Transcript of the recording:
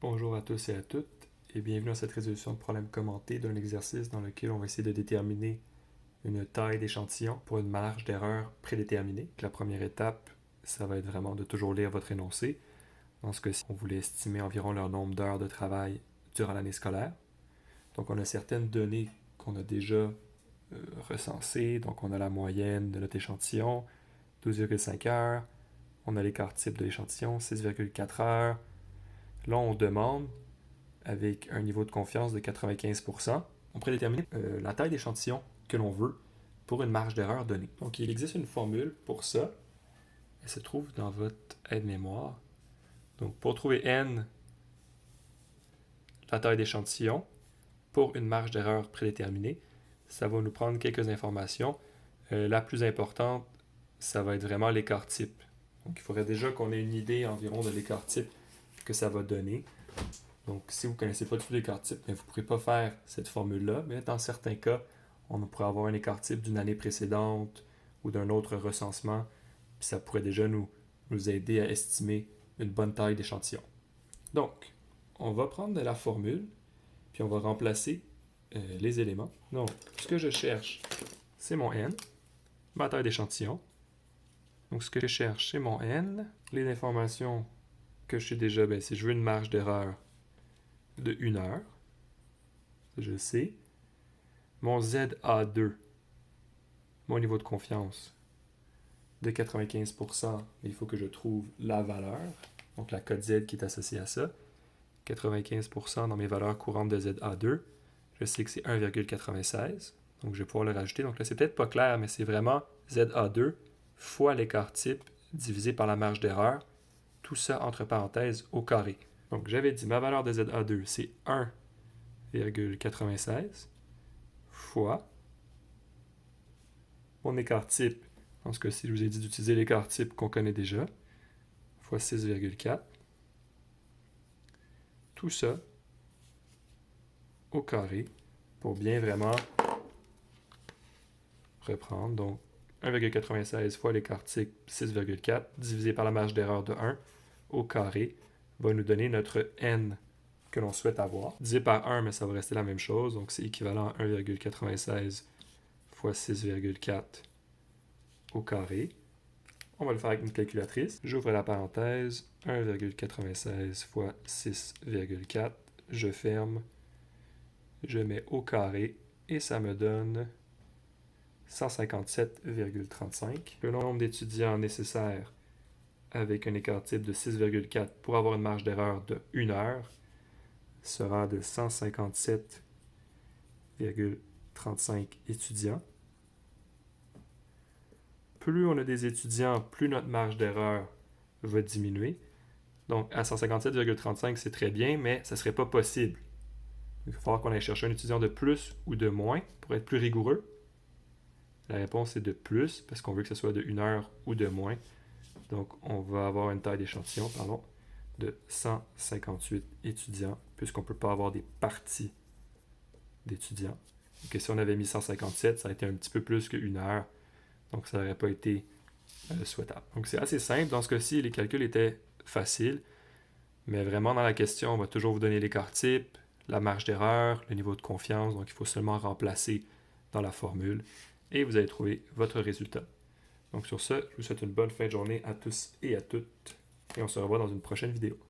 Bonjour à tous et à toutes et bienvenue à cette résolution de problème commenté d'un exercice dans lequel on va essayer de déterminer une taille d'échantillon pour une marge d'erreur prédéterminée. La première étape, ça va être vraiment de toujours lire votre énoncé. Dans ce cas-ci, on voulait estimer environ leur nombre d'heures de travail durant l'année scolaire. Donc on a certaines données qu'on a déjà recensées. Donc on a la moyenne de notre échantillon, 12,5 heures. On a l'écart type de l'échantillon, 6,4 heures. Là, on demande avec un niveau de confiance de 95%, on pourrait déterminer la taille d'échantillon que l'on veut pour une marge d'erreur donnée. Donc, il existe une formule pour ça. Elle se trouve dans votre aide-mémoire. Donc, pour trouver n, la taille d'échantillon, pour une marge d'erreur prédéterminée, ça va nous prendre quelques informations. La plus importante, ça va être vraiment l'écart type. Donc, il faudrait déjà qu'on ait une idée environ de l'écart type que ça va donner. Donc, si vous ne connaissez pas du tout l'écart type, vous ne pourrez pas faire cette formule-là, mais dans certains cas, on pourrait avoir un écart type d'une année précédente ou d'un autre recensement, puis ça pourrait déjà nous aider à estimer une bonne taille d'échantillon. Donc, on va prendre la formule, puis on va remplacer les éléments. Donc, ce que je cherche, c'est mon n, ma taille d'échantillon. Donc, ce que je cherche, c'est mon n. Les informations que je sais déjà, c'est je veux une marge d'erreur de 1 heure. Je sais. Mon ZA2, mon niveau de confiance de 95%, il faut que je trouve la valeur, donc la code Z qui est associée à ça. 95% dans mes valeurs courantes de ZA2, je sais que c'est 1,96, donc je vais pouvoir le rajouter. Donc là, c'est peut-être pas clair, mais c'est vraiment ZA2 fois l'écart type divisé par la marge d'erreur, tout ça entre parenthèses au carré. Donc j'avais dit ma valeur de ZA2, c'est 1,96 fois mon écart type, dans ce cas-ci, je vous ai dit d'utiliser l'écart type qu'on connaît déjà, fois 6,4. Tout ça au carré pour bien vraiment reprendre. Donc, 1,96 fois l'écart type 6,4 divisé par la marge d'erreur de 1 au carré va nous donner notre n que l'on souhaite avoir. Divisé par 1, mais ça va rester la même chose. Donc, c'est équivalent à 1,96 fois 6,4 au carré. On va le faire avec une calculatrice. J'ouvre la parenthèse, 1,96 fois 6,4. Je ferme, je mets au carré et ça me donne 157,35. Le nombre d'étudiants nécessaires avec un écart type de 6,4 pour avoir une marge d'erreur de 1 heure sera de 157,35 étudiants. Plus on a des étudiants, plus notre marge d'erreur va diminuer. Donc, à 157,35, c'est très bien, mais ça ne serait pas possible. Il va falloir qu'on aille chercher un étudiant de plus ou de moins pour être plus rigoureux. La réponse est de plus, parce qu'on veut que ce soit de 1 heure ou de moins. Donc, on va avoir une taille d'échantillon, de 158 étudiants, puisqu'on ne peut pas avoir des parties d'étudiants. Donc, si on avait mis 157, ça aurait été un petit peu plus que 1 heure. Donc, ça n'aurait pas été souhaitable. Donc, c'est assez simple. Dans ce cas-ci, les calculs étaient faciles. Mais vraiment, dans la question, on va toujours vous donner l'écart type, la marge d'erreur, le niveau de confiance. Donc, il faut seulement remplacer dans la formule. Et vous allez trouver votre résultat. Donc, sur ce, je vous souhaite une bonne fin de journée à tous et à toutes. Et on se revoit dans une prochaine vidéo.